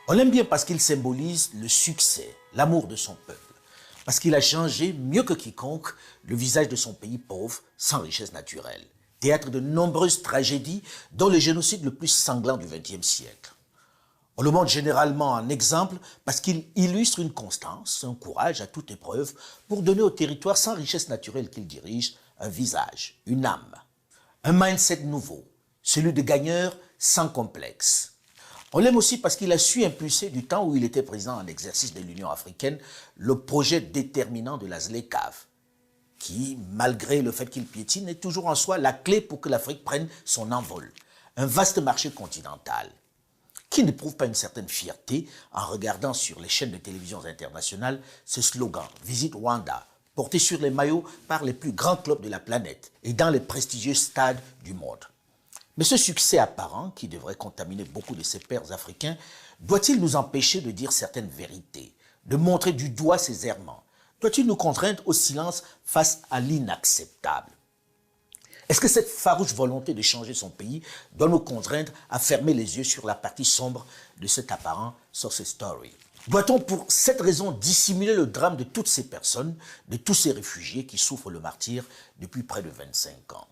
On l'aime bien parce qu'il symbolise le succès, l'amour de son peuple, parce qu'il a changé mieux que quiconque le visage de son pays pauvre, sans richesse naturelle, théâtre de nombreuses tragédies, dont le génocide le plus sanglant du XXe siècle. On le montre généralement en exemple parce qu'il illustre une constance, un courage à toute épreuve pour donner au territoire sans richesse naturelle qu'il dirige un visage, une âme, un mindset nouveau, celui de gagneur sans complexe. On l'aime aussi parce qu'il a su impulser du temps où il était président en exercice de l'Union africaine le projet déterminant de la ZLECAf, qui, malgré le fait qu'il piétine, est toujours en soi la clé pour que l'Afrique prenne son envol. Un vaste marché continental. Qui n'éprouve pas une certaine fierté en regardant sur les chaînes de télévision internationales ce slogan « Visite Rwanda », porté sur les maillots par les plus grands clubs de la planète et dans les prestigieux stades du monde. Mais ce succès apparent, qui devrait contaminer beaucoup de ses pairs africains, doit-il nous empêcher de dire certaines vérités, de montrer du doigt ses errements? Doit-il nous contraindre au silence face à l'inacceptable? Est-ce que cette farouche volonté de changer son pays doit nous contraindre à fermer les yeux sur la partie sombre de cet apparent success story? Doit-on pour cette raison dissimuler le drame de toutes ces personnes, de tous ces réfugiés qui souffrent le martyre depuis près de 25 ans?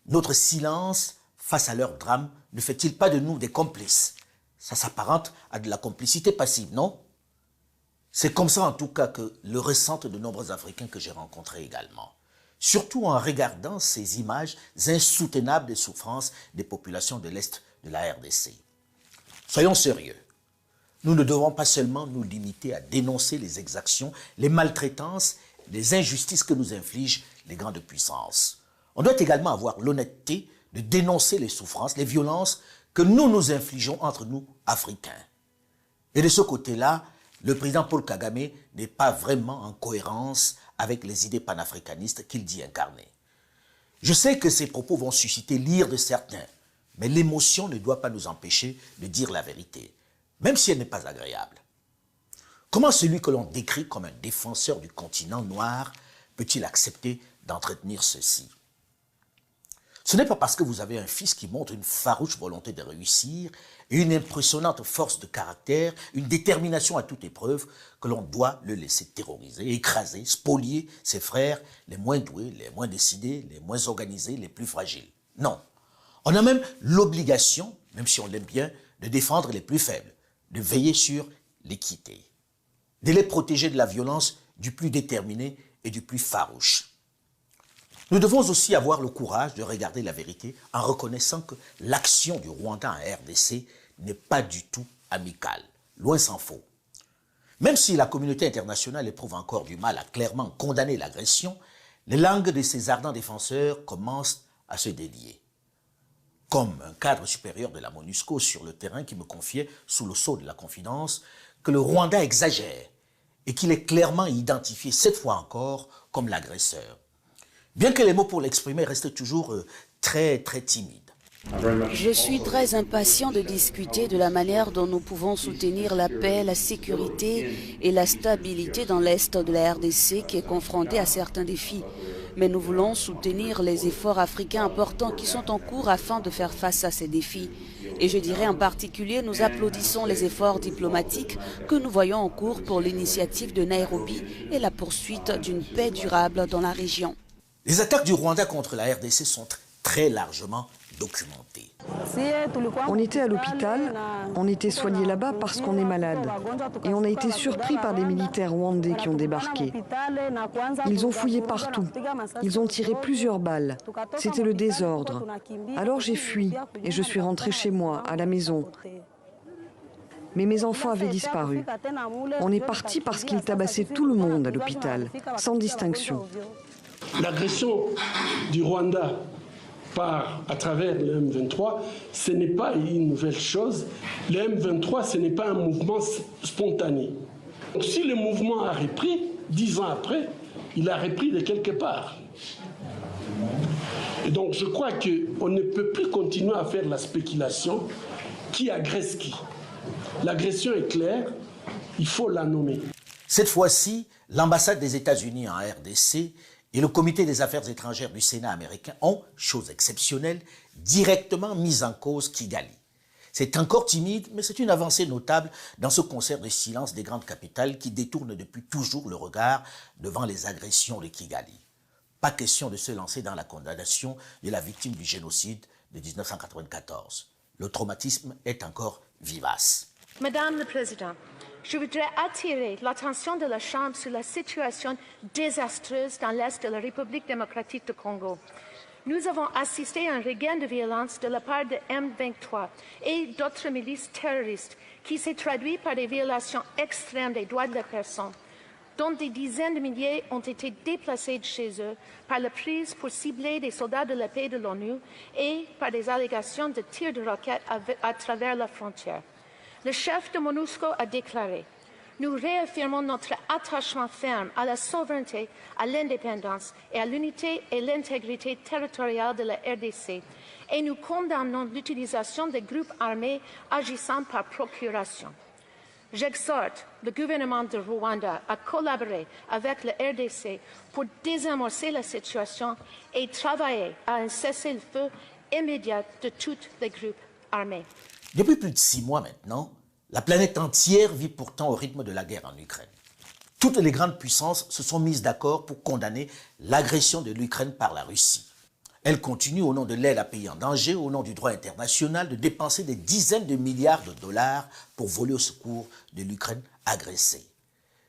Notre silence face à leur drame ne fait-il pas de nous des complices? Ça s'apparente à de la complicité passive, non? C'est comme ça en tout cas que le ressentent de nombreux Africains que j'ai rencontrés également. Surtout en regardant ces images insoutenables des souffrances des populations de l'Est de la RDC. Soyons sérieux. Nous ne devons pas seulement nous limiter à dénoncer les exactions, les maltraitances, les injustices que nous infligent les grandes puissances. On doit également avoir l'honnêteté de dénoncer les souffrances, les violences que nous nous infligeons entre nous, Africains. Et de ce côté-là, le président Paul Kagame n'est pas vraiment en cohérence avec les idées panafricanistes qu'il dit incarner. Je sais que ces propos vont susciter l'ire de certains, mais l'émotion ne doit pas nous empêcher de dire la vérité, même si elle n'est pas agréable. Comment celui que l'on décrit comme un défenseur du continent noir peut-il accepter d'entretenir ceci? Ce n'est pas parce que vous avez un fils qui montre une farouche volonté de réussir et une impressionnante force de caractère, une détermination à toute épreuve, que l'on doit le laisser terroriser, écraser, spolier ses frères les moins doués, les moins décidés, les moins organisés, les plus fragiles. Non. On a même l'obligation, même si on l'aime bien, de défendre les plus faibles, de veiller sur l'équité, de les protéger de la violence du plus déterminé et du plus farouche. Nous devons aussi avoir le courage de regarder la vérité en reconnaissant que l'action du Rwanda en RDC n'est pas du tout amicale, loin s'en faut. Même si la communauté internationale éprouve encore du mal à clairement condamner l'agression, les langues de ces ardents défenseurs commencent à se délier. Comme un cadre supérieur de la MONUSCO sur le terrain qui me confiait, sous le sceau de la confidence, que le Rwanda exagère et qu'il est clairement identifié, cette fois encore, comme l'agresseur. Bien que les mots pour l'exprimer restent toujours très timides. Je suis très impatient de discuter de la manière dont nous pouvons soutenir la paix, la sécurité et la stabilité dans l'Est de la RDC qui est confronté à certains défis. Mais nous voulons soutenir les efforts africains importants qui sont en cours afin de faire face à ces défis. Et je dirais en particulier, nous applaudissons les efforts diplomatiques que nous voyons en cours pour l'initiative de Nairobi et la poursuite d'une paix durable dans la région. Les attaques du Rwanda contre la RDC sont très largement documentées. On était à l'hôpital, on était soigné là-bas parce qu'on est malade. Et on a été surpris par des militaires rwandais qui ont débarqué. Ils ont fouillé partout. Ils ont tiré plusieurs balles. C'était le désordre. Alors j'ai fui et je suis rentrée chez moi, à la maison. Mais mes enfants avaient disparu. On est parti parce qu'ils tabassaient tout le monde à l'hôpital, sans distinction. L'agression du Rwanda à travers le M23, ce n'est pas une nouvelle chose. Le M23, ce n'est pas un mouvement spontané. Donc, si le mouvement a repris, 10 ans après, il a repris de quelque part. Et donc je crois qu'on ne peut plus continuer à faire la spéculation qui agresse qui. L'agression est claire, il faut la nommer. Cette fois-ci, l'ambassade des États-Unis en RDC et le comité des affaires étrangères du Sénat américain ont, chose exceptionnelle, directement mis en cause Kigali. C'est encore timide, mais c'est une avancée notable dans ce concert de silence des grandes capitales qui détournent depuis toujours le regard devant les agressions de Kigali. Pas question de se lancer dans la condamnation de la victime du génocide de 1994. Le traumatisme est encore vivace. Madame la Présidente, je voudrais attirer l'attention de la Chambre sur la situation désastreuse dans l'Est de la République démocratique du Congo. Nous avons assisté à un regain de violence de la part de M23 et d'autres milices terroristes qui s'est traduit par des violations extrêmes des droits de la personne, dont des dizaines de milliers ont été déplacés de chez eux par la prise pour cibler des soldats de la paix de l'ONU et par des allégations de tirs de roquettes à travers la frontière. Le chef de MONUSCO a déclaré « Nous réaffirmons notre attachement ferme à la souveraineté, à l'indépendance et à l'unité et l'intégrité territoriale de la RDC et nous condamnons l'utilisation des groupes armés agissant par procuration. » J'exhorte le gouvernement de Rwanda à collaborer avec le RDC pour désamorcer la situation et travailler à un cessez-le-feu immédiat de tous les groupes armés. Depuis plus de 6 mois maintenant, la planète entière vit pourtant au rythme de la guerre en Ukraine. Toutes les grandes puissances se sont mises d'accord pour condamner l'agression de l'Ukraine par la Russie. Elles continuent, au nom de l'aide à pays en danger, au nom du droit international, de dépenser des dizaines de milliards de dollars pour voler au secours de l'Ukraine agressée.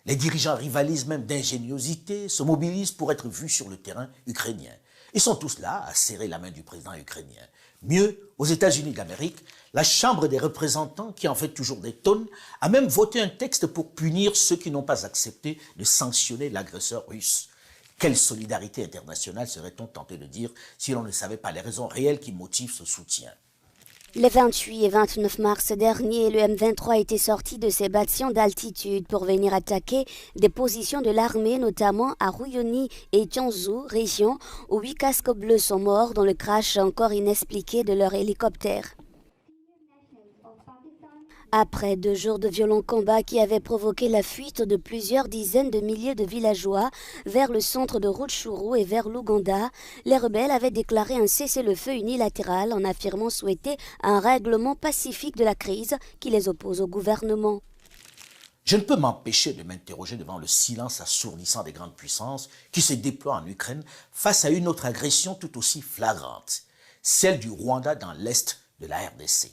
Les dirigeants rivalisent même d'ingéniosité, se mobilisent pour être vus sur le terrain ukrainien. Ils sont tous là à serrer la main du président ukrainien. Mieux, aux États-Unis d'Amérique, la Chambre des représentants, qui en fait toujours des tonnes, a même voté un texte pour punir ceux qui n'ont pas accepté de sanctionner l'agresseur russe. Quelle solidarité internationale serait-on tenté de dire si l'on ne savait pas les raisons réelles qui motivent ce soutien? Les 28 et 29 mars dernier, le M23 était sorti de ses bâtiments d'altitude pour venir attaquer des positions de l'armée, notamment à Ruyoni et Tianzhou, région où 8 casques bleus sont morts dans le crash encore inexpliqué de leur hélicoptère. Après 2 jours de violents combats qui avaient provoqué la fuite de plusieurs dizaines de milliers de villageois vers le centre de Rutshuru et vers l'Ouganda, les rebelles avaient déclaré un cessez-le-feu unilatéral en affirmant souhaiter un règlement pacifique de la crise qui les oppose au gouvernement. Je ne peux m'empêcher de m'interroger devant le silence assourdissant des grandes puissances qui se déploient en Ukraine face à une autre agression tout aussi flagrante, celle du Rwanda dans l'est de la RDC.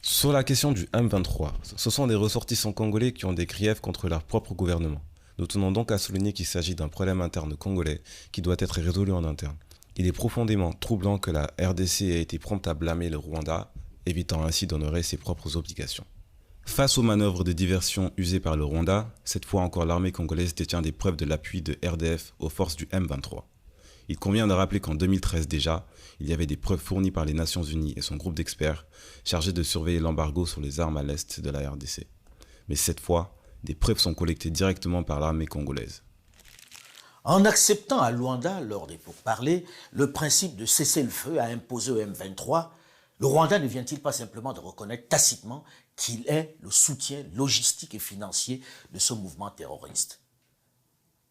Sur la question du M23, ce sont des ressortissants congolais qui ont des griefs contre leur propre gouvernement. Nous tenons donc à souligner qu'il s'agit d'un problème interne congolais qui doit être résolu en interne. Il est profondément troublant que la RDC ait été prompte à blâmer le Rwanda, évitant ainsi d'honorer ses propres obligations. Face aux manœuvres de diversion usées par le Rwanda, cette fois encore l'armée congolaise détient des preuves de l'appui de RDF aux forces du M23. Il convient de rappeler qu'en 2013 déjà, il y avait des preuves fournies par les Nations Unies et son groupe d'experts chargés de surveiller l'embargo sur les armes à l'est de la RDC. Mais cette fois, des preuves sont collectées directement par l'armée congolaise. En acceptant à Luanda, lors des pourparlers, le principe de cessez-le-feu à imposer au M23, le Rwanda ne vient-il pas simplement de reconnaître tacitement qu'il est le soutien logistique et financier de ce mouvement terroriste?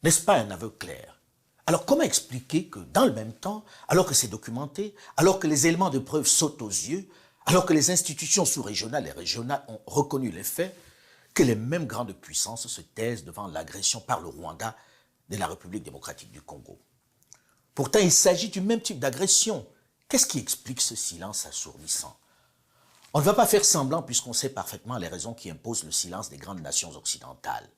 N'est-ce pas un aveu clair? Alors comment expliquer que dans le même temps, alors que c'est documenté, alors que les éléments de preuve sautent aux yeux, alors que les institutions sous-régionales et régionales ont reconnu les faits, que les mêmes grandes puissances se taisent devant l'agression par le Rwanda de la République démocratique du Congo? Pourtant, il s'agit du même type d'agression. Qu'est-ce qui explique ce silence assourdissant? On ne va pas faire semblant puisqu'on sait parfaitement les raisons qui imposent le silence des grandes nations occidentales.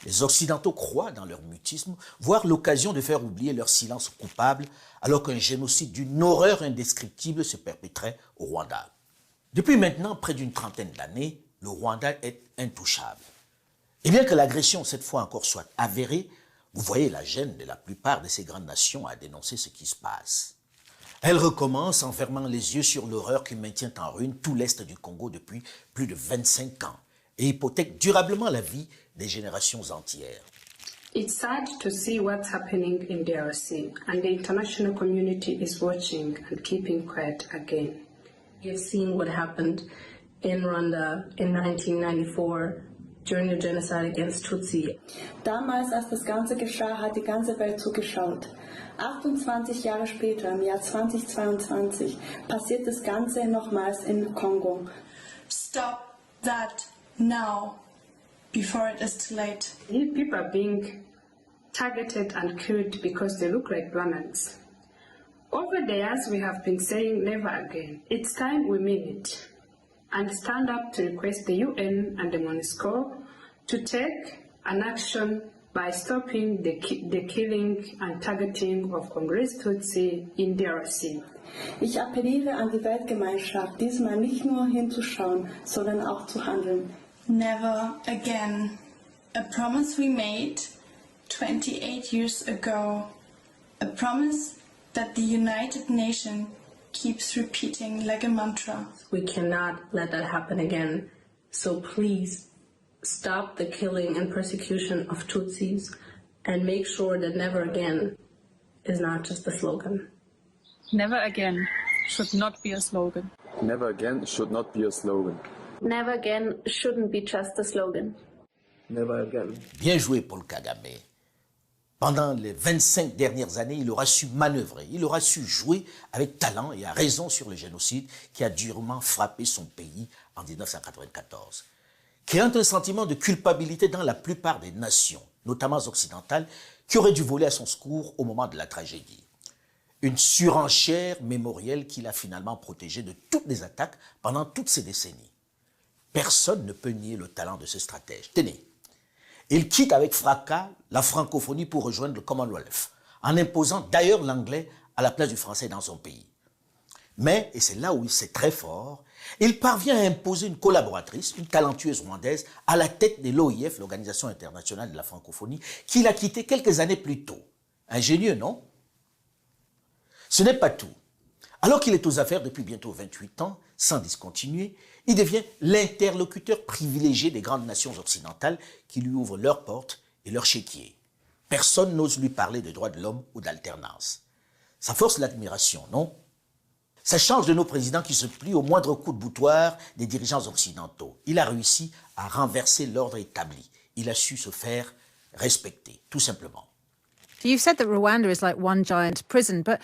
Les Occidentaux croient dans leur mutisme, voire l'occasion de faire oublier leur silence coupable alors qu'un génocide d'une horreur indescriptible se perpétrait au Rwanda. Depuis maintenant près d'une trentaine d'années, le Rwanda est intouchable. Et bien que l'agression cette fois encore soit avérée, vous voyez la gêne de la plupart de ces grandes nations à dénoncer ce qui se passe. Elle recommence en fermant les yeux sur l'horreur qui maintient en ruine tout l'Est du Congo depuis plus de 25 ans et hypothèque durablement la vie des générations entières. It's sad to see what's happening in DRC, and the international community is watching and keeping quiet again. You've seen what happened in Rwanda in 1994 during the genocide against Tutsi. Damals, als das Ganze geschah, hat die ganze Welt zugeschaut. 28 Jahre später, im Jahr 2022, passiert das Ganze nochmals im Kongo. stop that now, before it is too late. If people are being targeted and killed because they look like Rwandans, over the years we have been saying never again. It's time we mean it and stand up to request the UN and the MONUSCO to take an action by stopping the killing and targeting of Congolese Tutsi in DRC. Ich appelliere an die Weltgemeinschaft, diesmal nicht nur hinzuschauen, sondern auch zu handeln. Never again. A promise we made 28 years ago. A promise that the United Nations keeps repeating like a mantra. We cannot let that happen again. So please stop the killing and persecution of Tutsis and make sure that never again is not just a slogan. Never again should not be a slogan. Never again should not be a slogan. Never again shouldn't be just a slogan. Never again. Bien joué, Paul Kagame. Pendant les 25 dernières années, il aura su manœuvrer, il aura su jouer avec talent et à raison sur le génocide qui a durement frappé son pays en 1994. Créant un sentiment de culpabilité dans la plupart des nations, notamment occidentales, qui auraient dû voler à son secours au moment de la tragédie. Une surenchère mémorielle qui l'a finalement protégé de toutes les attaques pendant toutes ces décennies. Personne ne peut nier le talent de ce stratège. Tenez, il quitte avec fracas la francophonie pour rejoindre le Commonwealth, en imposant d'ailleurs l'anglais à la place du français dans son pays. Mais, et c'est là où il s'est très fort, il parvient à imposer une collaboratrice, une talentueuse rwandaise, à la tête de l'OIF, l'Organisation internationale de la francophonie, qu'il a quitté quelques années plus tôt. Ingénieux, non? Ce n'est pas tout. Alors qu'il est aux affaires depuis bientôt 28 ans, sans discontinuer, il devient l'interlocuteur privilégié des grandes nations occidentales qui lui ouvrent leurs portes et leurs chéquiers. Personne n'ose lui parler de droits de l'homme ou d'alternance. Ça force l'admiration, non? Ça change de nos présidents qui se plient au moindre coup de boutoir des dirigeants occidentaux. Il a réussi à renverser l'ordre établi. Il a su se faire respecter, tout simplement. You've said that Rwanda is like one giant prison, but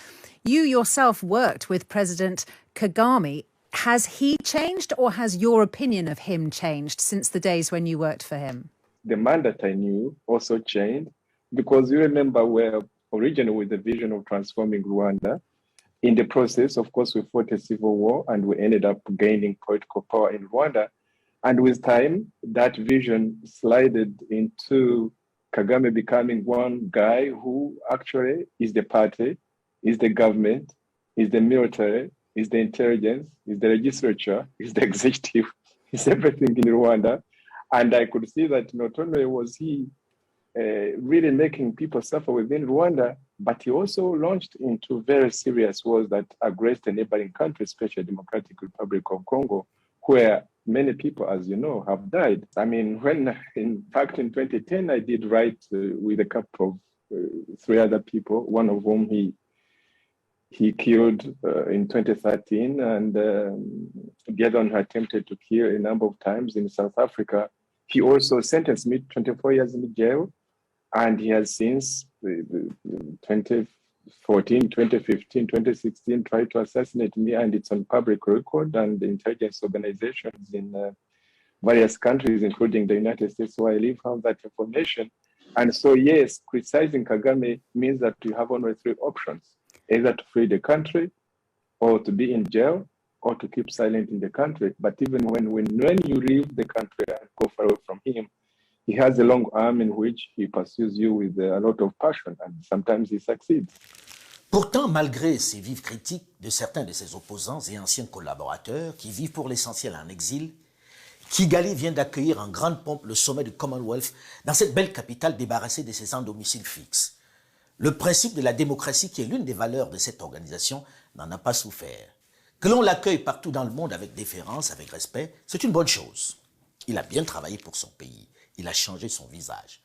you yourself worked with President Kagame. Has he changed, or has your opinion of him changed since the days when you worked for him? The man that I knew also changed, because you remember we're originally with the vision of transforming Rwanda. In the process, of course, we fought a civil war and we ended up gaining political power in Rwanda. And with time, that vision slided into Kagame becoming one guy who actually is the party, is the government, is the military, is the intelligence, is the legislature, is the executive, is everything in Rwanda. And I could see that not only was he really making people suffer within Rwanda, but he also launched into very serious wars that aggressed a neighboring country, especially Democratic Republic of Congo, where many people, as you know, have died. I mean, in fact, in 2010, I did write with a couple of 3 other people, one of whom he killed in 2013, and the other one attempted to kill a number of times in South Africa. He also sentenced me to 24 years in jail, and he has since 2014, 2015, 2016 tried to assassinate me, and it's on public record, and the intelligence organizations in various countries, including the United States where I live, have that information. And so, yes, criticizing Kagame means that you have only 3 options: either to flee the country, or to be in jail, or to keep silent in the country. But even when you leave the country and go far away from him, he has a long arm in which he pursues you with a lot of passion, and sometimes he succeeds. Pourtant, malgré ces vives critiques de certains de ses opposants et anciens collaborateurs qui vivent pour l'essentiel en exil, Kigali vient d'accueillir en grande pompe le sommet du Commonwealth dans cette belle capitale débarrassée de ses sans-domicile fixe. Le principe de la démocratie, qui est l'une des valeurs de cette organisation, n'en a pas souffert. Que l'on l'accueille partout dans le monde avec déférence, avec respect, c'est une bonne chose. Il a bien travaillé pour son pays. Il a changé son visage.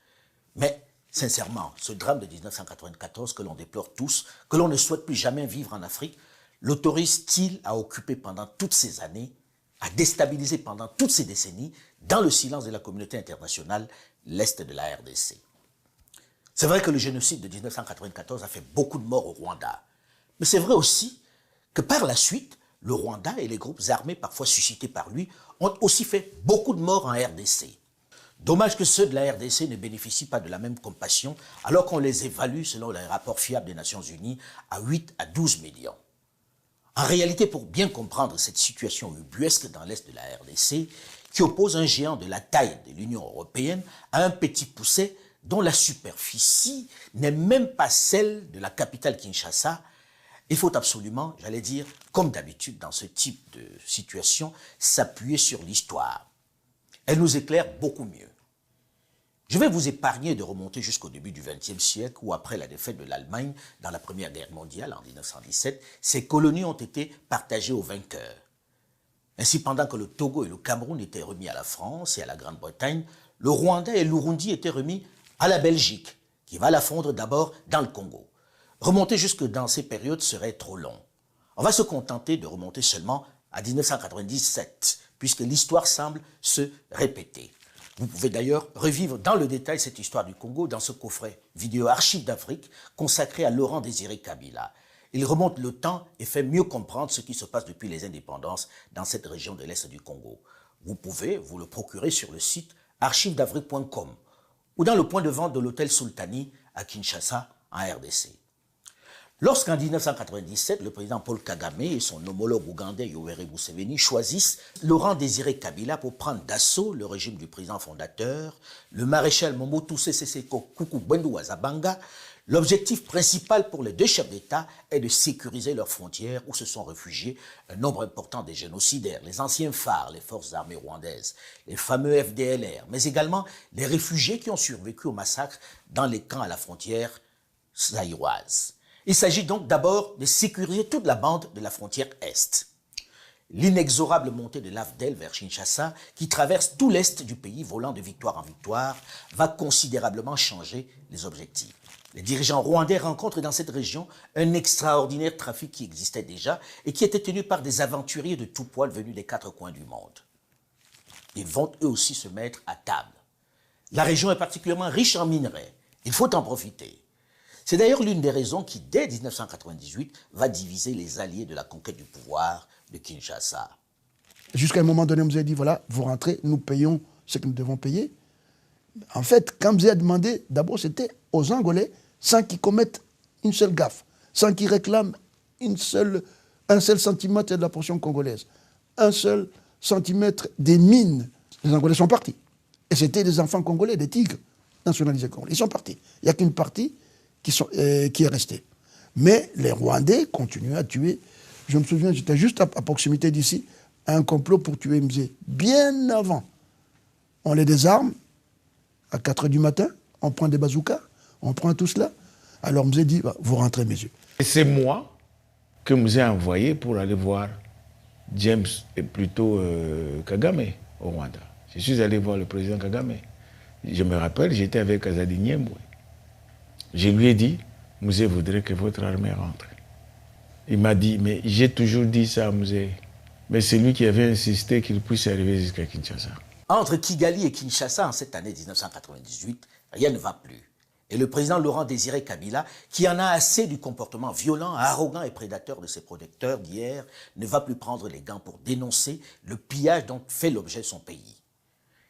Mais, sincèrement, ce drame de 1994 que l'on déplore tous, que l'on ne souhaite plus jamais vivre en Afrique, l'autorise-t-il à occuper pendant toutes ces années, à déstabiliser pendant toutes ces décennies, dans le silence de la communauté internationale, l'Est de la RDC? C'est vrai que le génocide de 1994 a fait beaucoup de morts au Rwanda. Mais c'est vrai aussi que par la suite, le Rwanda et les groupes armés parfois suscités par lui ont aussi fait beaucoup de morts en RDC. Dommage que ceux de la RDC ne bénéficient pas de la même compassion alors qu'on les évalue selon les rapports fiables des Nations Unies à 8 à 12 millions. En réalité, pour bien comprendre cette situation ubuesque dans l'est de la RDC, qui oppose un géant de la taille de l'Union européenne à un petit pousset dont la superficie n'est même pas celle de la capitale Kinshasa, il faut absolument, j'allais dire, comme d'habitude dans ce type de situation, s'appuyer sur l'histoire. Elle nous éclaire beaucoup mieux. Je vais vous épargner de remonter jusqu'au début du XXe siècle où, après la défaite de l'Allemagne dans la Première Guerre mondiale en 1917, ces colonies ont été partagées aux vainqueurs. Ainsi, pendant que le Togo et le Cameroun étaient remis à la France et à la Grande-Bretagne, le Rwanda et l'Urundi étaient remis à la Belgique, qui va la fondre d'abord dans le Congo. Remonter jusque dans ces périodes serait trop long. On va se contenter de remonter seulement à 1997, puisque l'histoire semble se répéter. Vous pouvez d'ailleurs revivre dans le détail cette histoire du Congo dans ce coffret vidéo Archives d'Afrique consacré à Laurent Désiré Kabila. Il remonte le temps et fait mieux comprendre ce qui se passe depuis les indépendances dans cette région de l'Est du Congo. Vous pouvez vous le procurer sur le site archivesdafrique.com ou dans le point de vente de l'hôtel Sultani à Kinshasa, en RDC. Lorsqu'en 1997, le président Paul Kagame et son homologue ougandais Yoweri Museveni choisissent Laurent Désiré Kabila pour prendre d'assaut le régime du président fondateur, le maréchal Mobutu Sese Seko Kuku-Ngbendu wa Zabanga, l'objectif principal pour les deux chefs d'État est de sécuriser leurs frontières où se sont réfugiés un nombre important des génocidaires, les anciens phares, les forces armées rwandaises, les fameux FDLR, mais également les réfugiés qui ont survécu au massacre dans les camps à la frontière zaïroise. Il s'agit donc d'abord de sécuriser toute la bande de la frontière Est. L'inexorable montée de l'AFDEL vers Kinshasa, qui traverse tout l'Est du pays volant de victoire en victoire, va considérablement changer les objectifs. Les dirigeants rwandais rencontrent dans cette région un extraordinaire trafic qui existait déjà et qui était tenu par des aventuriers de tout poil venus des quatre coins du monde. Ils vont eux aussi se mettre à table. La région est particulièrement riche en minerais. Il faut en profiter. C'est d'ailleurs l'une des raisons qui, dès 1998, va diviser les alliés de la conquête du pouvoir de Kinshasa. Jusqu'à un moment donné, on nous a dit, voilà, vous rentrez, nous payons ce que nous devons payer. En fait, quand vous avez demandé, d'abord c'était aux Angolais, sans qu'ils commettent une seule gaffe, sans qu'ils réclament un seul centimètre de la portion congolaise, un seul centimètre des mines. Les Angolais sont partis. Et c'était des enfants congolais, des tigres nationalisés congolais. Ils sont partis. Il n'y a qu'une partie qui est restée. Mais les Rwandais continuent à tuer. Je me souviens, j'étais juste à proximité d'ici, un complot pour tuer Mzee. Bien avant, on les désarme, à 4 h du matin, on prend des bazookas, on prend tout cela. Alors Mzee dit, vous rentrez, messieurs. Et c'est moi que Mzee a envoyé pour aller voir James, et plutôt Kagame, au Rwanda. Je suis allé voir le président Kagame. Je me rappelle, j'étais avec Azadi Niembwe. Je lui ai dit, Mzee voudrait que votre armée rentre. Il m'a dit, mais j'ai toujours dit ça à Mzee. Mais c'est lui qui avait insisté qu'il puisse arriver jusqu'à Kinshasa. Entre Kigali et Kinshasa, en cette année 1998, rien ne va plus. Et le président Laurent Désiré Kabila, qui en a assez du comportement violent, arrogant et prédateur de ses protecteurs d'hier, ne va plus prendre les gants pour dénoncer le pillage dont fait l'objet son pays.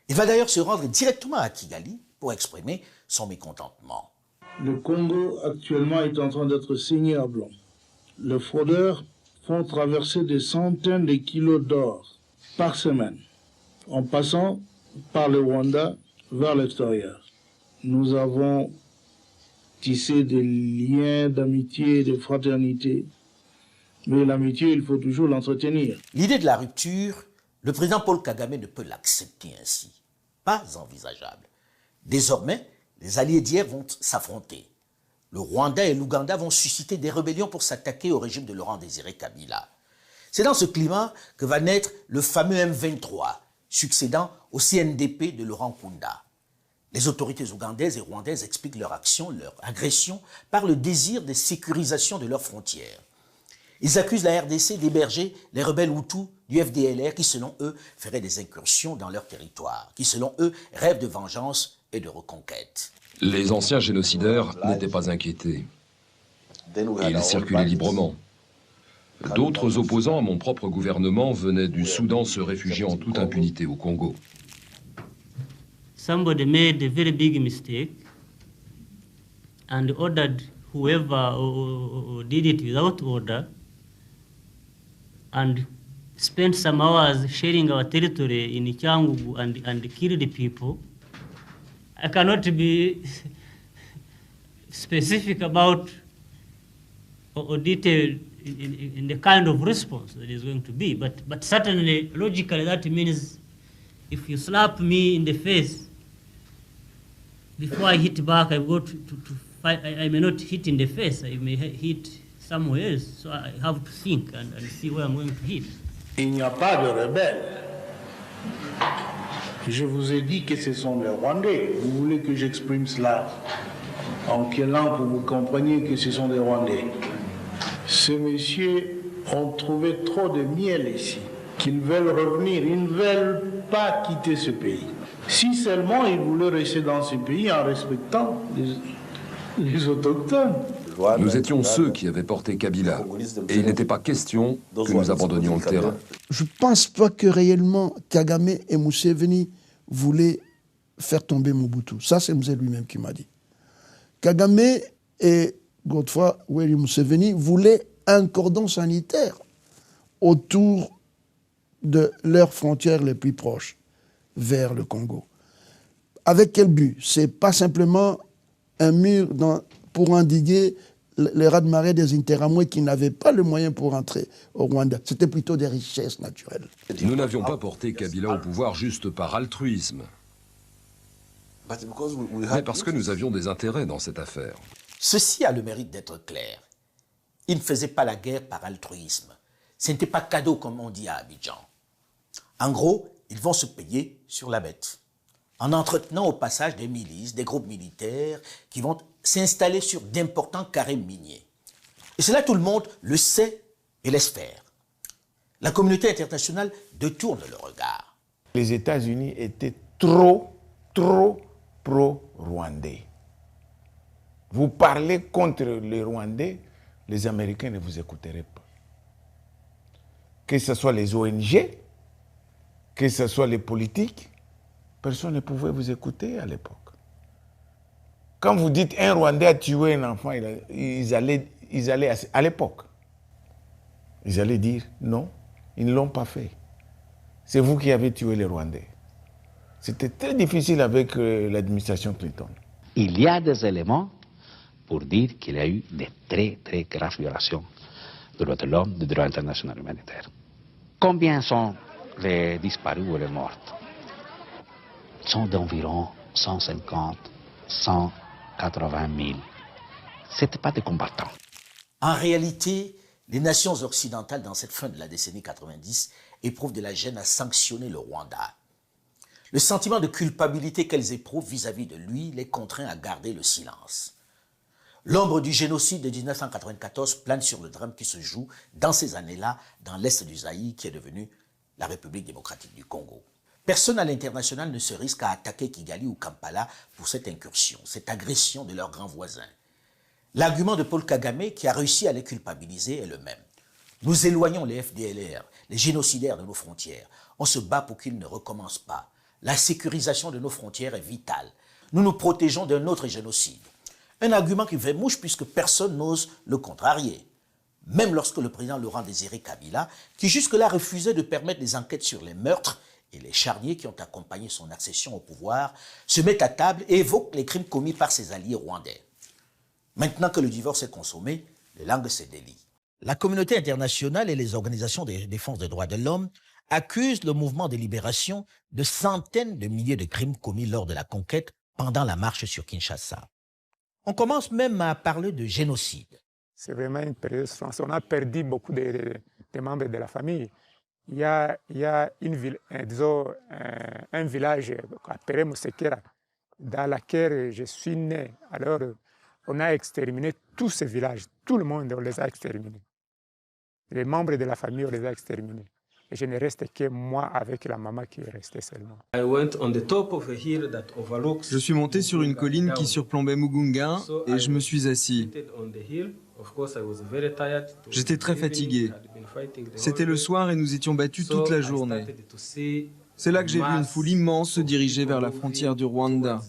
Il va d'ailleurs se rendre directement à Kigali pour exprimer son mécontentement. Le Congo actuellement est en train d'être saigné à blanc. Les fraudeurs font traverser des centaines de kilos d'or par semaine, en passant par le Rwanda vers l'extérieur. Nous avons tissé des liens d'amitié et de fraternité, mais l'amitié, il faut toujours l'entretenir. L'idée de la rupture, le président Paul Kagame ne peut l'accepter ainsi. Pas envisageable. Désormais, les alliés d'hier vont s'affronter. Le Rwanda et l'Ouganda vont susciter des rébellions pour s'attaquer au régime de Laurent Désiré Kabila. C'est dans ce climat que va naître le fameux M23, succédant au CNDP de Laurent Nkunda. Les autorités ougandaises et rwandaises expliquent leur action, leur agression, par le désir de sécurisation de leurs frontières. Ils accusent la RDC d'héberger les rebelles Hutus du FDLR qui, selon eux, feraient des incursions dans leur territoire, qui, selon eux, rêvent de vengeance et de reconquête. Les anciens génocidaires n'étaient pas inquiétés. Ils circulaient librement. D'autres opposants à mon propre gouvernement venaient du Soudan se réfugier en toute impunité au Congo. Somebody made a very big mistake and ordered whoever did it without order and spent some hours sharing our territory in Cyangugu and killed people. I cannot be specific about or detailed in the kind of response that is going to be, but certainly logically that means if you slap me in the face before I hit back, I've got to fight. I may not hit in the face, I may hit somewhere else, so I have to think and see where I'm going to hit. Il n'y a pas de rebelles. Je vous ai dit que ce sont les Rwandais. Vous voulez que j'exprime cela en quelle langue pour que vous compreniez que ce sont des Rwandais? Ces messieurs ont trouvé trop de miel ici, qu'ils veulent revenir. Ils ne veulent pas quitter ce pays. Si seulement ils voulaient rester dans ce pays en respectant les autochtones. Nous étions ceux qui avaient porté Kabila, et il n'était pas question que nous abandonnions le terrain. Je ne pense pas que réellement Kagame et Museveni voulaient faire tomber Mobutu. Ça, c'est Museveni lui-même qui m'a dit. Kagame et Godfrey Yoweri Museveni voulaient un cordon sanitaire autour de leurs frontières les plus proches vers le Congo. Avec quel but? C'est pas simplement un mur pour endiguer les raz-de-marée des Interamwe qui n'avaient pas le moyen pour entrer au Rwanda. C'était plutôt des richesses naturelles. Nous n'avions pas porté Kabila au pouvoir juste par altruisme, mais parce que nous avions des intérêts dans cette affaire. Ceci a le mérite d'être clair. Ils ne faisaient pas la guerre par altruisme. Ce n'était pas cadeau comme on dit à Abidjan. En gros, ils vont se payer sur la bête, en entretenant au passage des milices, des groupes militaires qui vont s'installer sur d'importants carrés miniers. Et cela, tout le monde le sait et laisse faire. La communauté internationale détourne le regard. Les États-Unis étaient trop pro-rwandais. Vous parlez contre les Rwandais, les Américains ne vous écouteraient pas. Que ce soit les ONG, que ce soit les politiques, personne ne pouvait vous écouter à l'époque. Quand vous dites un Rwandais a tué un enfant, ils allaient à l'époque, ils allaient dire non, ils ne l'ont pas fait. C'est vous qui avez tué les Rwandais. C'était très difficile avec l'administration Clinton. Il y a des éléments pour dire qu'il y a eu de très graves violations des droits de l'homme, du droit international humanitaire. Combien sont les disparus ou les morts? Ils sont d'environ 150, 180 000. Ce n'étaient pas des combattants. En réalité, les nations occidentales, dans cette fin de la décennie 90, éprouvent de la gêne à sanctionner le Rwanda. Le sentiment de culpabilité qu'elles éprouvent vis-à-vis de lui les contraint à garder le silence. L'ombre du génocide de 1994 plane sur le drame qui se joue dans ces années-là dans l'est du Zaïre qui est devenu la République démocratique du Congo. Personne à l'international ne se risque à attaquer Kigali ou Kampala pour cette incursion, cette agression de leurs grands voisins. L'argument de Paul Kagame qui a réussi à les culpabiliser est le même. Nous éloignons les FDLR, les génocidaires de nos frontières. On se bat pour qu'ils ne recommencent pas. La sécurisation de nos frontières est vitale. Nous nous protégeons d'un autre génocide. Un argument qui fait mouche puisque personne n'ose le contrarier. Même lorsque le président Laurent-Désiré Kabila, qui jusque-là refusait de permettre des enquêtes sur les meurtres et les charniers qui ont accompagné son accession au pouvoir, se met à table et évoque les crimes commis par ses alliés rwandais. Maintenant que le divorce est consommé, les langues se délient. La communauté internationale et les organisations de défense des droits de l'homme accusent le mouvement de libération de centaines de milliers de crimes commis lors de la conquête pendant la marche sur Kinshasa. On commence même à parler de génocide. C'est vraiment une période France. On a perdu beaucoup de membres de la famille. Il y a un village appelé Musekera, dans lequel je suis né. Alors, on a exterminé tous ces villages. Tout le monde, on les a exterminés. Les membres de la famille, on les a exterminés. Et je ne reste que moi avec la maman qui est restée seulement. Je suis monté sur une colline qui surplombait Mugunga et je me suis assis. J'étais très fatigué. C'était le soir et nous étions battus toute la journée. C'est là que j'ai vu une foule immense se diriger vers la frontière du Rwanda.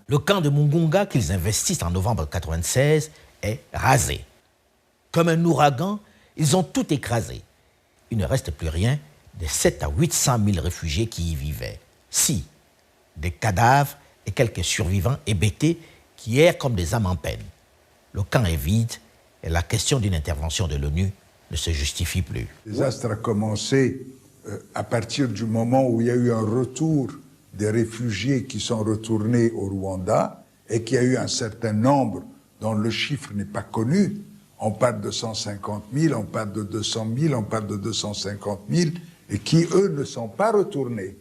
Le camp de Mugunga qu'ils investissent en novembre 1996 est rasé. Comme un ouragan, ils ont tout écrasé. Il ne reste plus rien des 700 à 800 000 réfugiés qui y vivaient. Si, des cadavres et quelques survivants hébétés qui errent comme des âmes en peine. Le camp est vide et la question d'une intervention de l'ONU ne se justifie plus. Le désastre a commencé à partir du moment où il y a eu un retour des réfugiés qui sont retournés au Rwanda et qu'il y a eu un certain nombre dont le chiffre n'est pas connu. On parle de 150 000, on parle de 200 000, on parle de 250 000, et qui, eux, ne sont pas retournés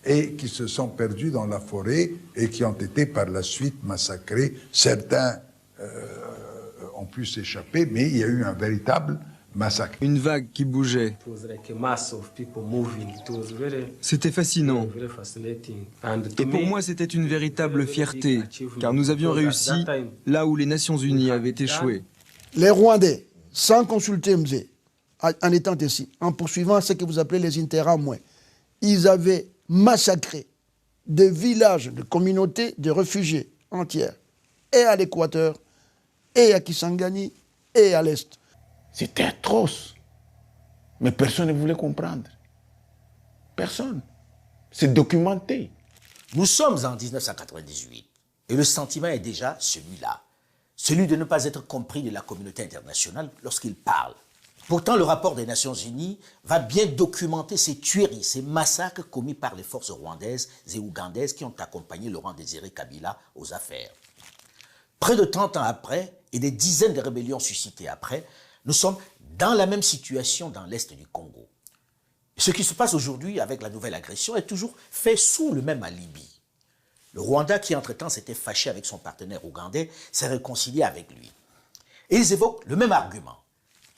et qui se sont perdus dans la forêt et qui ont été par la suite massacrés. Certains ont pu s'échapper, mais il y a eu un véritable massacre. Une vague qui bougeait. C'était fascinant. Et pour moi, c'était une véritable fierté, car nous avions réussi là où les Nations Unies avaient échoué. Les Rwandais, sans consulter Mzé, en étant ici, en poursuivant ce que vous appelez les interamouais, ils avaient massacré des villages, de communautés de réfugiés entières, et à l'Équateur, et à Kisangani, et à l'Est. C'était atroce. Mais personne ne voulait comprendre. Personne. C'est documenté. Nous sommes en 1998 et le sentiment est déjà celui-là. Celui de ne pas être compris de la communauté internationale lorsqu'il parle. Pourtant, le rapport des Nations Unies va bien documenter ces tueries, ces massacres commis par les forces rwandaises et ougandaises qui ont accompagné Laurent Désiré Kabila aux affaires. Près de 30 ans après, et des dizaines de rébellions suscitées après, nous sommes dans la même situation dans l'Est du Congo. Ce qui se passe aujourd'hui avec la nouvelle agression est toujours fait sous le même alibi. Le Rwanda, qui entre-temps s'était fâché avec son partenaire ougandais, s'est réconcilié avec lui. Et ils évoquent le même argument.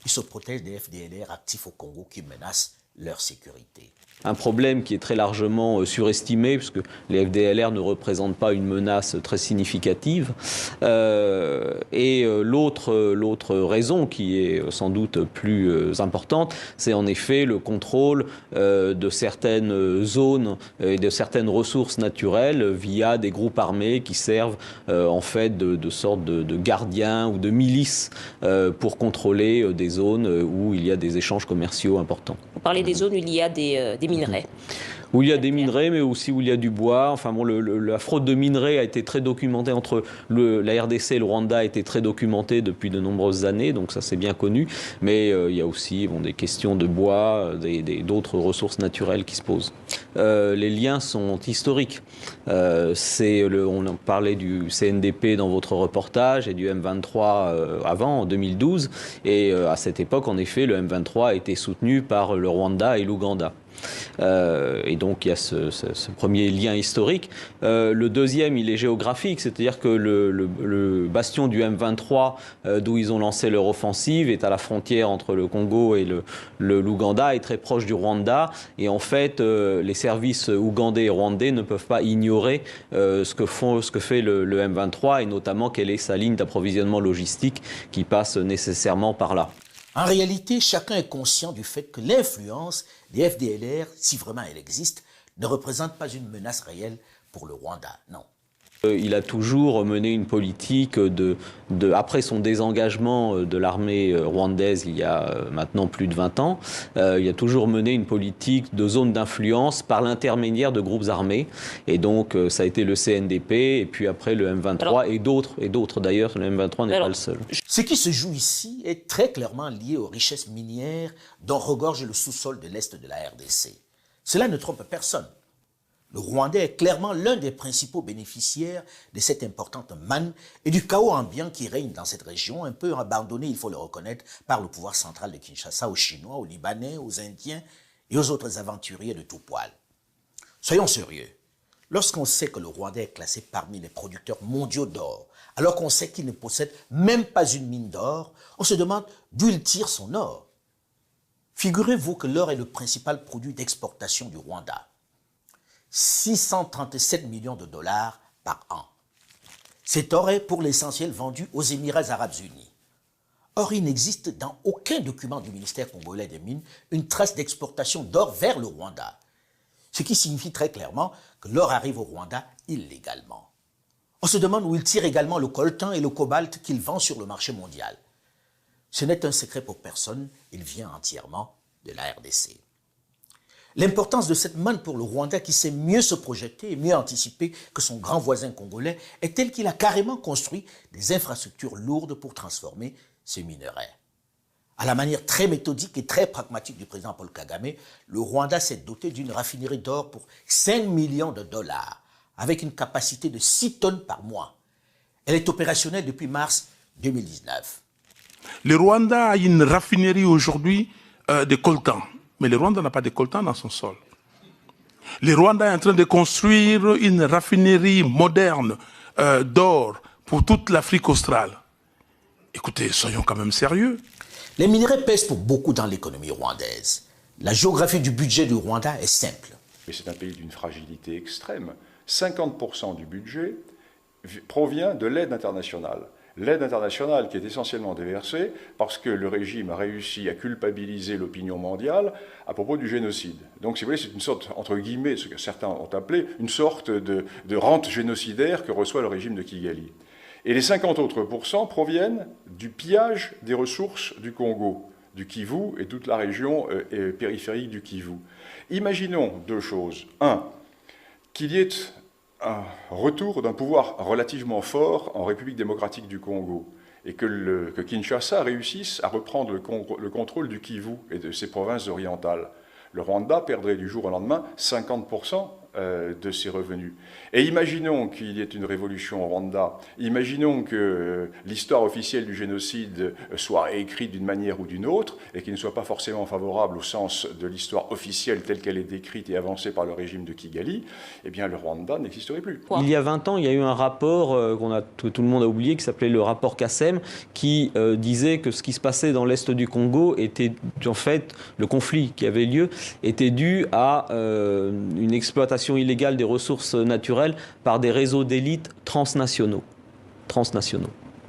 Ils se protègent des FDLR actifs au Congo qui menacent leur sécurité. Un problème qui est très largement surestimé, puisque les FDLR ne représentent pas une menace très significative. Et l'autre raison, qui est sans doute plus importante, c'est en effet le contrôle de certaines zones et de certaines ressources naturelles via des groupes armés qui servent en fait de sorte de gardiens ou de milices pour contrôler des zones où il y a des échanges commerciaux importants. Vous parlez des zones où il y a des minerais. Où il y a des minerais, mais aussi où il y a du bois. Enfin bon, la fraude de minerais a été très documentée entre la RDC et le Rwanda, a été très documentée depuis de nombreuses années, donc ça c'est bien connu. Mais il y a aussi des questions de bois, d'autres ressources naturelles qui se posent. Les liens sont historiques. On parlait du CNDP dans votre reportage et du M23 avant, en 2012. Et à cette époque, en effet, le M23 a été soutenu par le Rwanda et l'Ouganda. Et donc il y a ce premier lien historique. Le deuxième, il est géographique, c'est-à-dire que le bastion du M23, d'où ils ont lancé leur offensive, est à la frontière entre le Congo et l'Ouganda, est très proche du Rwanda. Et en fait, les services ougandais et rwandais ne peuvent pas ignorer ce que fait le M23, et notamment quelle est sa ligne d'approvisionnement logistique qui passe nécessairement par là. En réalité, chacun est conscient du fait que l'influence des FDLR, si vraiment elle existe, ne représente pas une menace réelle pour le Rwanda, non. Il a toujours mené une politique après son désengagement de l'armée rwandaise il y a maintenant plus de 20 ans, il a toujours mené une politique de zone d'influence par l'intermédiaire de groupes armés. Et donc ça a été le CNDP et puis après le M23 et d'autres d'ailleurs, le M23 n'est pas le seul. Ce qui se joue ici est très clairement lié aux richesses minières dont regorge le sous-sol de l'Est de la RDC. Cela ne trompe personne. Le Rwandais est clairement l'un des principaux bénéficiaires de cette importante manne et du chaos ambiant qui règne dans cette région, un peu abandonnée, il faut le reconnaître, par le pouvoir central de Kinshasa aux Chinois, aux Libanais, aux Indiens et aux autres aventuriers de tout poil. Soyons sérieux. Lorsqu'on sait que le Rwanda est classé parmi les producteurs mondiaux d'or, alors qu'on sait qu'il ne possède même pas une mine d'or, on se demande d'où il tire son or. Figurez-vous que l'or est le principal produit d'exportation du Rwanda. 637 millions de dollars par an. Cet or est pour l'essentiel vendu aux Émirats arabes unis. Or, il n'existe dans aucun document du ministère congolais des Mines une trace d'exportation d'or vers le Rwanda. Ce qui signifie très clairement que l'or arrive au Rwanda illégalement. On se demande où il tire également le coltan et le cobalt qu'il vend sur le marché mondial. Ce n'est un secret pour personne, il vient entièrement de la RDC. L'importance de cette manne pour le Rwanda qui sait mieux se projeter et mieux anticiper que son grand voisin congolais est telle qu'il a carrément construit des infrastructures lourdes pour transformer ces minerais. À la manière très méthodique et très pragmatique du président Paul Kagame, le Rwanda s'est doté d'une raffinerie d'or pour 5 millions de dollars, avec une capacité de 6 tonnes par mois. Elle est opérationnelle depuis mars 2019. Le Rwanda a une raffinerie aujourd'hui de coltan, mais le Rwanda n'a pas de coltan dans son sol. Le Rwanda est en train de construire une raffinerie moderne d'or pour toute l'Afrique australe. Écoutez, soyons quand même sérieux. Les minerais pèsent pour beaucoup dans l'économie rwandaise. La géographie du budget du Rwanda est simple. C'est un pays d'une fragilité extrême. 50% du budget provient de l'aide internationale. L'aide internationale qui est essentiellement déversée parce que le régime a réussi à culpabiliser l'opinion mondiale à propos du génocide. Donc, si vous voulez, c'est une sorte, entre guillemets, ce que certains ont appelé, une sorte de rente génocidaire que reçoit le régime de Kigali. Et les 50 autres % proviennent du pillage des ressources du Congo, du Kivu et toute la région périphérique du Kivu. Imaginons deux choses. Un, qu'il y ait un retour d'un pouvoir relativement fort en République démocratique du Congo et que Kinshasa réussisse à reprendre le contrôle du Kivu et de ses provinces orientales. Le Rwanda perdrait du jour au lendemain 50% de ses revenus. Et imaginons qu'il y ait une révolution au Rwanda, imaginons que l'histoire officielle du génocide soit réécrite d'une manière ou d'une autre, et qu'il ne soit pas forcément favorable au sens de l'histoire officielle telle qu'elle est décrite et avancée par le régime de Kigali, eh bien le Rwanda n'existerait plus. Il y a 20 ans, il y a eu un rapport que tout le monde a oublié, qui s'appelait le rapport Kassem, qui disait que ce qui se passait dans l'est du Congo était, en fait, le conflit qui avait lieu, était dû à une exploitation illégale des ressources naturelles par des réseaux d'élite transnationaux.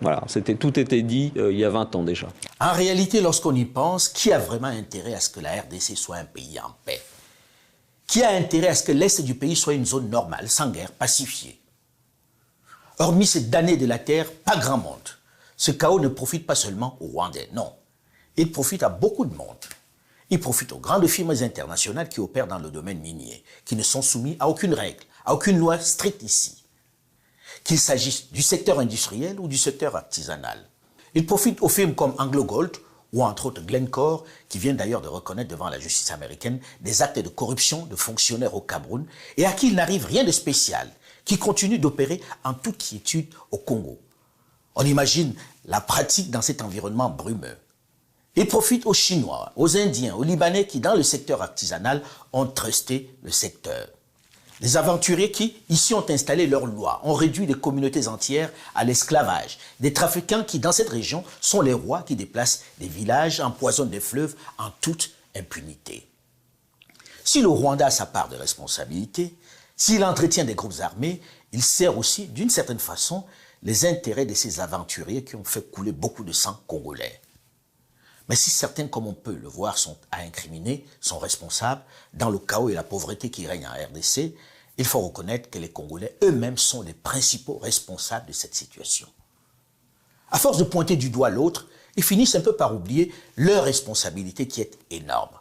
Voilà, tout était dit il y a 20 ans déjà. En réalité, lorsqu'on y pense, qui a vraiment intérêt à ce que la RDC soit un pays en paix? Qui a intérêt à ce que l'Est du pays soit une zone normale, sans guerre, pacifiée? Hormis ces damnés de la terre, pas grand monde. Ce chaos ne profite pas seulement aux Rwandais, non. Il profite à beaucoup de monde. Il profite aux grandes firmes internationales qui opèrent dans le domaine minier, qui ne sont soumis à aucune règle, à aucune loi stricte ici. Qu'il s'agisse du secteur industriel ou du secteur artisanal. Il profite aux firmes comme AngloGold ou entre autres Glencore, qui vient d'ailleurs de reconnaître devant la justice américaine des actes de corruption de fonctionnaires au Cameroun et à qui il n'arrive rien de spécial, qui continue d'opérer en toute quiétude au Congo. On imagine la pratique dans cet environnement brumeux. Il profite aux Chinois, aux Indiens, aux Libanais qui, dans le secteur artisanal, ont trusté le secteur. Les aventuriers qui, ici, ont installé leurs lois, ont réduit des communautés entières à l'esclavage. Des trafiquants qui, dans cette région, sont les rois qui déplacent des villages, empoisonnent des fleuves en toute impunité. Si le Rwanda a sa part de responsabilité, s'il entretient des groupes armés, il sert aussi, d'une certaine façon, les intérêts de ces aventuriers qui ont fait couler beaucoup de sang congolais. Mais si certains, comme on peut le voir, sont à incriminer, sont responsables, dans le chaos et la pauvreté qui règnent en RDC, il faut reconnaître que les Congolais eux-mêmes sont les principaux responsables de cette situation. À force de pointer du doigt l'autre, ils finissent un peu par oublier leur responsabilité qui est énorme.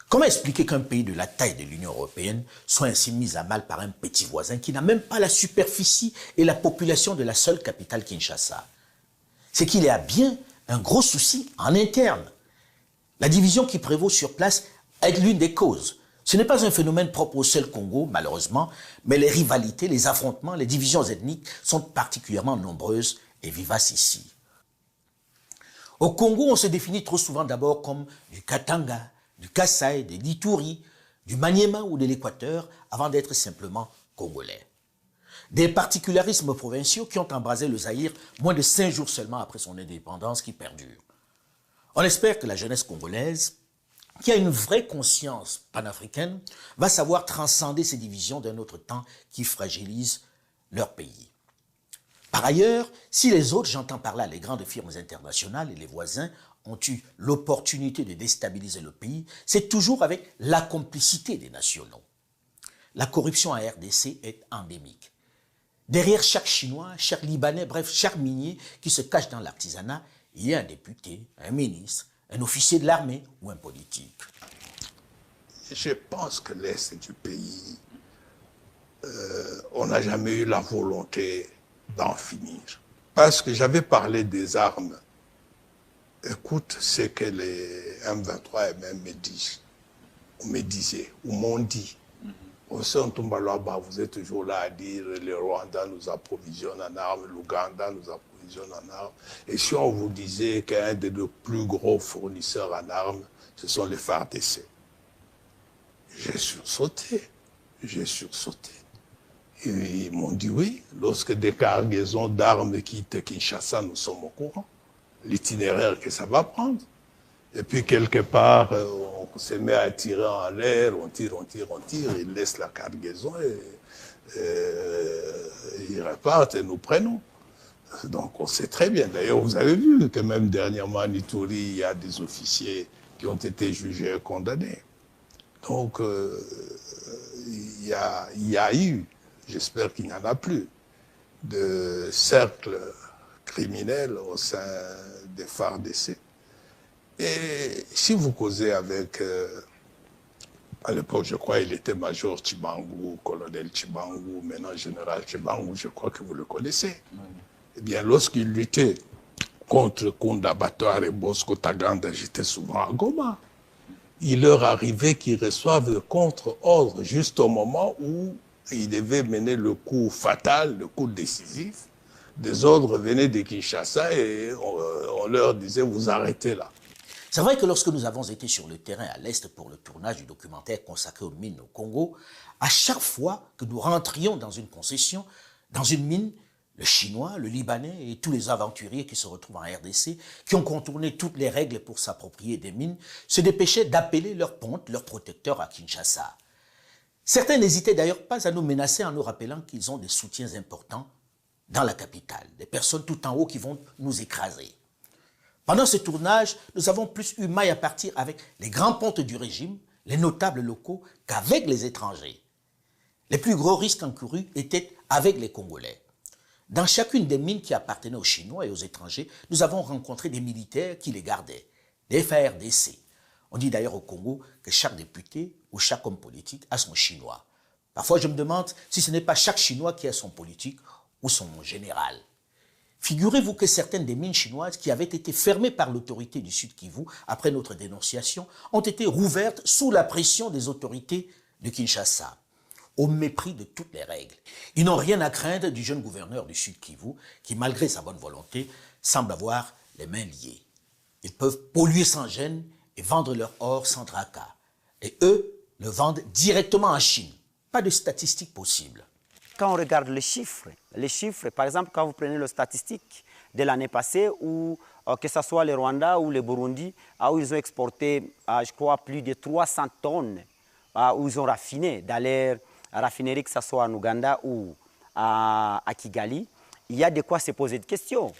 Comment expliquer qu'un pays de la taille de l'Union européenne soit ainsi mis à mal par un petit voisin qui n'a même pas la superficie et la population de la seule capitale Kinshasa? C'est qu'il y a bien un gros souci en interne. La division qui prévaut sur place est l'une des causes. Ce n'est pas un phénomène propre au seul Congo, malheureusement, mais les rivalités, les affrontements, les divisions ethniques sont particulièrement nombreuses et vivaces ici. Au Congo, on se définit trop souvent d'abord comme du Katanga, du Kasaï, de l'Ituri, du Maniema ou de l'Équateur, avant d'être simplement congolais. Des particularismes provinciaux qui ont embrasé le Zaïre moins de 5 jours seulement après son indépendance qui perdurent. On espère que la jeunesse congolaise, qui a une vraie conscience panafricaine, va savoir transcender ces divisions d'un autre temps qui fragilisent leur pays. Par ailleurs, si les autres, j'entends par là les grandes firmes internationales et les voisins, ont eu l'opportunité de déstabiliser le pays, c'est toujours avec la complicité des nationaux. La corruption en RDC est endémique. Derrière chaque Chinois, chaque Libanais, bref, chaque minier qui se cache dans l'artisanat, il y a un député, un ministre, un officier de l'armée ou un politique. Je pense que l'Est du pays, on n'a jamais eu la volonté d'en finir. Parce que j'avais parlé des armes. Écoute ce que les M23 et même me disaient, ou m'ont dit. Au centre Mbalaba, vous êtes toujours là à dire le Rwanda nous approvisionne en armes, l'Ouganda nous approvisionne en armes. Et si on vous disait qu'un des deux plus gros fournisseurs en armes, ce sont les FARDC. J'ai sursauté. Et ils m'ont dit oui, lorsque des cargaisons d'armes quittent Kinshasa, nous sommes au courant. L'itinéraire que ça va prendre. Et puis quelque part, on se met à tirer en l'air, on tire, ils laissent la cargaison et ils repartent et nous prenons. Donc on sait très bien. D'ailleurs, vous avez vu que même dernièrement à Ituri, il y a des officiers qui ont été jugés et condamnés. Donc il y a eu, j'espère qu'il n'y en a plus, de cercles criminels au sein des FARDC. Et si vous causez avec, à l'époque, je crois, il était major Tchibangu, colonel Tchibangu, maintenant général Tchibangu, je crois que vous le connaissez. Eh bien, lorsqu'il luttait contre Kunda Batoire et Bosco Taganda, j'étais souvent à Goma. Il leur arrivait qu'ils reçoivent le contre-ordre juste au moment où ils devaient mener le coup fatal, le coup décisif. Des ordres venaient de Kinshasa et on leur disait « vous arrêtez là ». C'est vrai que lorsque nous avons été sur le terrain à l'Est pour le tournage du documentaire consacré aux mines au Congo, à chaque fois que nous rentrions dans une concession, dans une mine, le Chinois, le Libanais et tous les aventuriers qui se retrouvent en RDC, qui ont contourné toutes les règles pour s'approprier des mines, se dépêchaient d'appeler leurs pontes, leurs protecteurs à Kinshasa. Certains n'hésitaient d'ailleurs pas à nous menacer en nous rappelant qu'ils ont des soutiens importants dans la capitale, des personnes tout en haut qui vont nous écraser. Pendant ce tournage, nous avons plus eu maille à partir avec les grands pontes du régime, les notables locaux, qu'avec les étrangers. Les plus gros risques encourus étaient avec les Congolais. Dans chacune des mines qui appartenaient aux Chinois et aux étrangers, nous avons rencontré des militaires qui les gardaient, des FARDC. On dit d'ailleurs au Congo que chaque député ou chaque homme politique a son Chinois. Parfois, je me demande si ce n'est pas chaque Chinois qui a son politique ou son général. Figurez-vous que certaines des mines chinoises qui avaient été fermées par l'autorité du Sud Kivu après notre dénonciation ont été rouvertes sous la pression des autorités de Kinshasa, au mépris de toutes les règles. Ils n'ont rien à craindre du jeune gouverneur du Sud Kivu qui, malgré sa bonne volonté, semble avoir les mains liées. Ils peuvent polluer sans gêne et vendre leur or sans tracas. Et eux le vendent directement en Chine. Pas de statistiques possibles. Quand on regarde les chiffres, par exemple, quand vous prenez les statistiques de l'année passée, où, que ce soit le Rwanda ou le Burundi, où ils ont exporté, je crois, plus de 300 tonnes, où ils ont raffiné dans les raffineries, que ce soit en Ouganda ou à Kigali, il y a de quoi se poser des questions.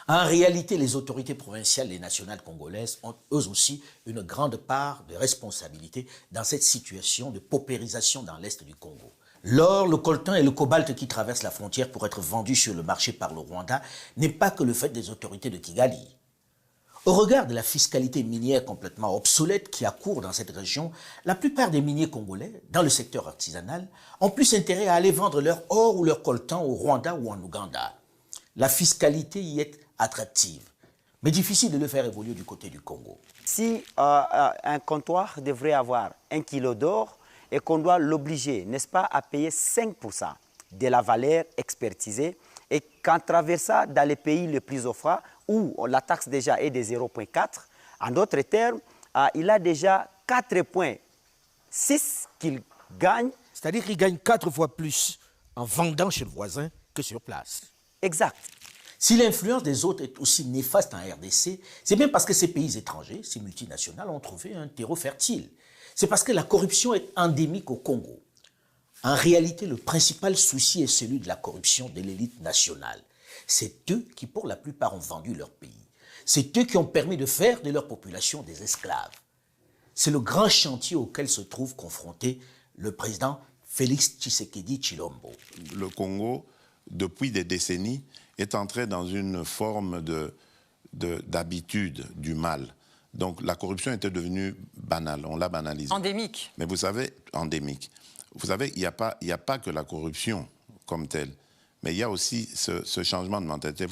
En réalité, les autorités provinciales et nationales congolaises ont eux aussi une grande part de responsabilité dans cette situation de paupérisation dans l'Est du Congo. L'or, le coltan et le cobalt qui traversent la frontière pour être vendus sur le marché par le Rwanda n'est pas que le fait des autorités de Kigali. Au regard de la fiscalité minière complètement obsolète qui accourt dans cette région, la plupart des miniers congolais, dans le secteur artisanal, ont plus intérêt à aller vendre leur or ou leur coltan au Rwanda ou en Ouganda. La fiscalité y est attractive, mais difficile de le faire évoluer du côté du Congo. Si un comptoir devrait avoir 1 kilo d'or, et qu'on doit l'obliger, n'est-ce pas, à payer 5% de la valeur expertisée, et qu'en traversant dans les pays les plus offrants, où la taxe déjà est de 0,4, en d'autres termes, il a déjà 4,6 qu'il gagne. C'est-à-dire qu'il gagne 4 fois plus en vendant chez le voisin que sur place. Exact. Si l'influence des autres est aussi néfaste en RDC, c'est bien parce que ces pays étrangers, ces multinationales, ont trouvé un terreau fertile. C'est parce que la corruption est endémique au Congo. En réalité, le principal souci est celui de la corruption de l'élite nationale. C'est eux qui, pour la plupart, ont vendu leur pays. C'est eux qui ont permis de faire de leur population des esclaves. C'est le grand chantier auquel se trouve confronté le président Félix Tshisekedi Tshilombo. Le Congo, depuis des décennies, est entré dans une forme d'habitude du mal. Donc la corruption était devenue banale, on l'a banalisée. Endémique. Mais vous savez, endémique. Vous savez, il n'y a pas que la corruption comme telle, mais il y a aussi ce changement de mentalité.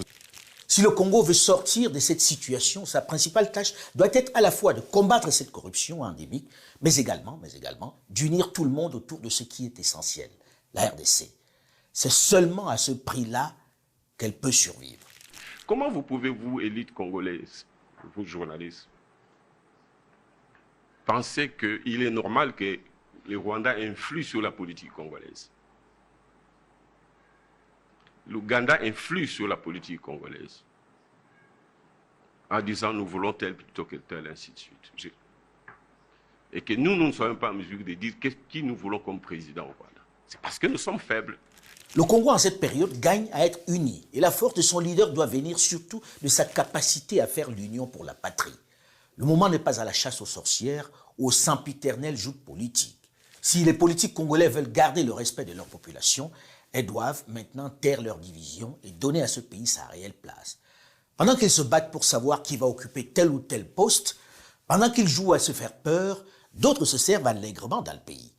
Si le Congo veut sortir de cette situation, sa principale tâche doit être à la fois de combattre cette corruption endémique, mais également d'unir tout le monde autour de ce qui est essentiel, la RDC. C'est seulement à ce prix-là qu'elle peut survivre. Comment vous pouvez, vous, élite congolaise, vous journalistes, penser qu'il est normal que les Rwandais influent sur la politique congolaise? L'Ouganda influe sur la politique congolaise en disant nous voulons tel plutôt que tel, ainsi de suite. Et que nous ne sommes pas en mesure de dire qui nous voulons comme président au Rwanda. C'est parce que nous sommes faibles. Le Congo, en cette période, gagne à être uni. Et la force de son leader doit venir surtout de sa capacité à faire l'union pour la patrie. Le moment n'est pas à la chasse aux sorcières ou aux sempiternelles joutes politiques. Si les politiques congolais veulent garder le respect de leur population, elles doivent maintenant taire leur division et donner à ce pays sa réelle place. Pendant qu'ils se battent pour savoir qui va occuper tel ou tel poste, pendant qu'ils jouent à se faire peur, d'autres se servent allègrement dans le pays.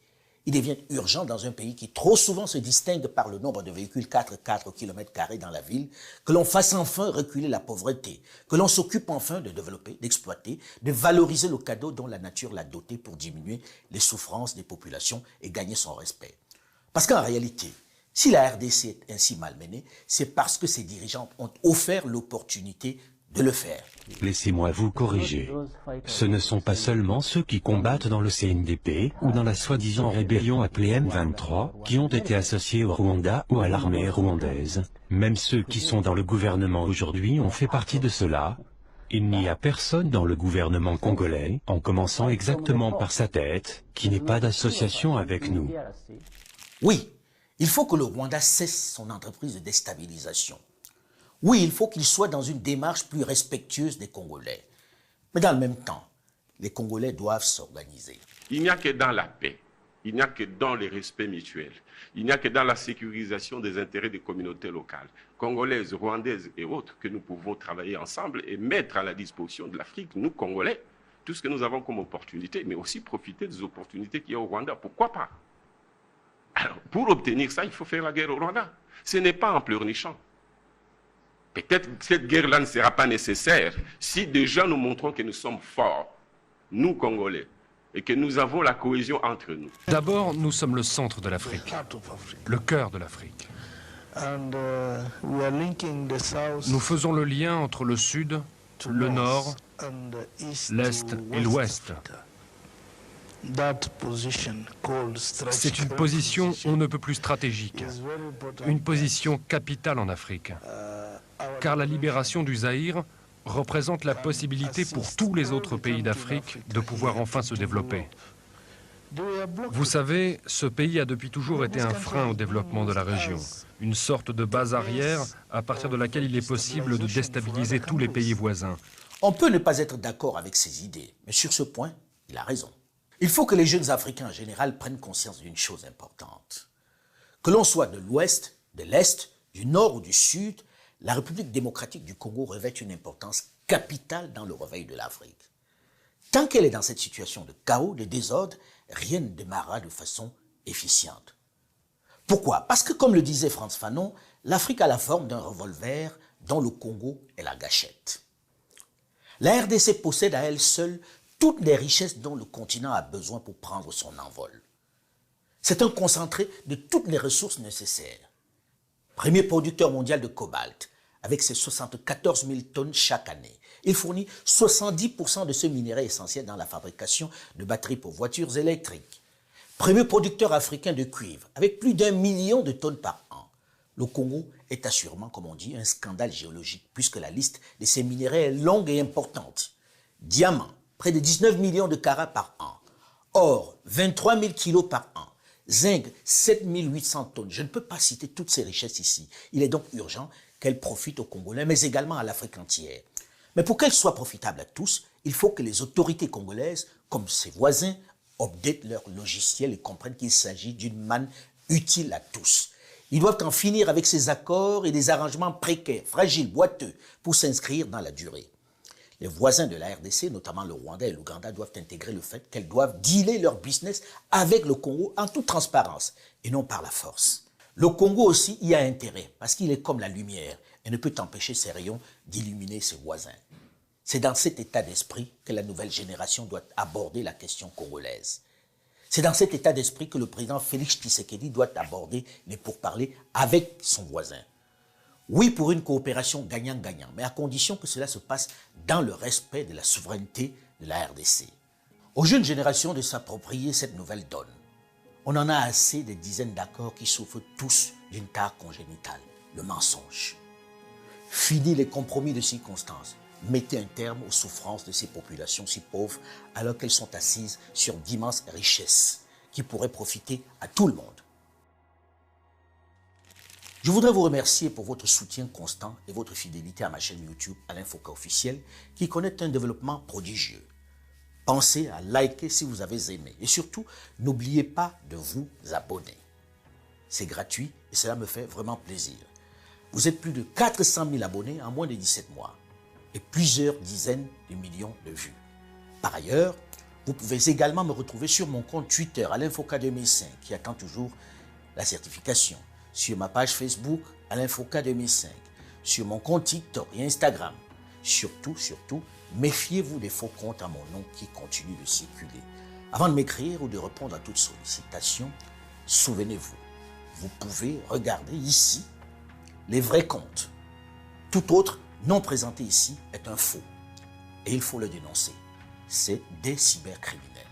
Il devient urgent dans un pays qui trop souvent se distingue par le nombre de véhicules 4x4 km² dans la ville, que l'on fasse enfin reculer la pauvreté, que l'on s'occupe enfin de développer, d'exploiter, de valoriser le cadeau dont la nature l'a doté pour diminuer les souffrances des populations et gagner son respect. Parce qu'en réalité, si la RDC est ainsi malmenée, c'est parce que ses dirigeants ont offert l'opportunité de le faire. Laissez-moi vous corriger. Ce ne sont pas seulement ceux qui combattent dans le CNDP ou dans la soi-disant rébellion appelée M23 qui ont été associés au Rwanda ou à l'armée rwandaise. Même ceux qui sont dans le gouvernement aujourd'hui ont fait partie de cela. Il n'y a personne dans le gouvernement congolais, en commençant exactement par sa tête, qui n'ait pas d'association avec nous. Oui, il faut que le Rwanda cesse son entreprise de déstabilisation. Oui, il faut qu'il soit dans une démarche plus respectueuse des Congolais. Mais dans le même temps, les Congolais doivent s'organiser. Il n'y a que dans la paix, il n'y a que dans le respect mutuel, il n'y a que dans la sécurisation des intérêts des communautés locales, congolaises, rwandaises et autres, que nous pouvons travailler ensemble et mettre à la disposition de l'Afrique, nous Congolais, tout ce que nous avons comme opportunité, mais aussi profiter des opportunités qu'il y a au Rwanda. Pourquoi pas? Alors, pour obtenir ça, il faut faire la guerre au Rwanda. Ce n'est pas en pleurnichant. Peut-être que cette guerre-là ne sera pas nécessaire si déjà nous montrons que nous sommes forts, nous Congolais, et que nous avons la cohésion entre nous. D'abord, nous sommes le centre de l'Afrique, le cœur de l'Afrique. Nous faisons le lien entre le sud, le nord, l'est et l'ouest. C'est une position on ne peut plus stratégique, une position capitale en Afrique, car la libération du Zaïre représente la possibilité pour tous les autres pays d'Afrique de pouvoir enfin se développer. Vous savez, ce pays a depuis toujours été un frein au développement de la région, une sorte de base arrière à partir de laquelle il est possible de déstabiliser tous les pays voisins. On peut ne pas être d'accord avec ses idées, mais sur ce point, il a raison. Il faut que les jeunes Africains en général prennent conscience d'une chose importante. Que l'on soit de l'Ouest, de l'Est, du Nord ou du Sud, la République démocratique du Congo revêt une importance capitale dans le réveil de l'Afrique. Tant qu'elle est dans cette situation de chaos, de désordre, rien ne démarrera de façon efficiente. Pourquoi? Parce que, comme le disait Frantz Fanon, l'Afrique a la forme d'un revolver dont le Congo est la gâchette. La RDC possède à elle seule toutes les richesses dont le continent a besoin pour prendre son envol. C'est un concentré de toutes les ressources nécessaires. Premier producteur mondial de cobalt, avec ses 74 000 tonnes chaque année, il fournit 70% de ce minerai essentiel dans la fabrication de batteries pour voitures électriques. Premier producteur africain de cuivre, avec plus d'1 million de tonnes par an. Le Congo est assurément, comme on dit, un scandale géologique, puisque la liste de ces minéraux est longue et importante. Diamants, près de 19 millions de carats par an. Or, 23 000 kilos par an. Zinc, 7 800 tonnes. Je ne peux pas citer toutes ces richesses ici. Il est donc urgent qu'elles profitent aux Congolais, mais également à l'Afrique entière. Mais pour qu'elles soient profitables à tous, il faut que les autorités congolaises, comme ses voisins, updatent leur logiciel et comprennent qu'il s'agit d'une manne utile à tous. Ils doivent en finir avec ces accords et des arrangements précaires, fragiles, boiteux, pour s'inscrire dans la durée. Les voisins de la RDC, notamment le Rwanda et l'Ouganda, doivent intégrer le fait qu'elles doivent dealer leur business avec le Congo en toute transparence et non par la force. Le Congo aussi y a intérêt parce qu'il est comme la lumière et ne peut empêcher ses rayons d'illuminer ses voisins. C'est dans cet état d'esprit que la nouvelle génération doit aborder la question congolaise. C'est dans cet état d'esprit que le président Félix Tshisekedi doit aborder les pourparlers avec son voisin. Oui, pour une coopération gagnant-gagnant, mais à condition que cela se passe dans le respect de la souveraineté de la RDC. Aux jeunes générations de s'approprier cette nouvelle donne. On en a assez des dizaines d'accords qui souffrent tous d'une tare congénitale, le mensonge. Fini les compromis de circonstances. Mettez un terme aux souffrances de ces populations si pauvres alors qu'elles sont assises sur d'immenses richesses qui pourraient profiter à tout le monde. Je voudrais vous remercier pour votre soutien constant et votre fidélité à ma chaîne YouTube Alain Foka Officiel qui connaît un développement prodigieux. Pensez à liker si vous avez aimé et surtout, n'oubliez pas de vous abonner. C'est gratuit et cela me fait vraiment plaisir. Vous êtes plus de 400 000 abonnés en moins de 17 mois et plusieurs dizaines de millions de vues. Par ailleurs, vous pouvez également me retrouver sur mon compte Twitter Alain Foka 2005 qui attend toujours la certification, sur ma page Facebook Alain Foka 2005, sur mon compte TikTok et Instagram. Surtout, méfiez-vous des faux comptes à mon nom qui continuent de circuler. Avant de m'écrire ou de répondre à toute sollicitation, souvenez-vous, vous pouvez regarder ici les vrais comptes. Tout autre non présenté ici est un faux. Et il faut le dénoncer. C'est des cybercriminels.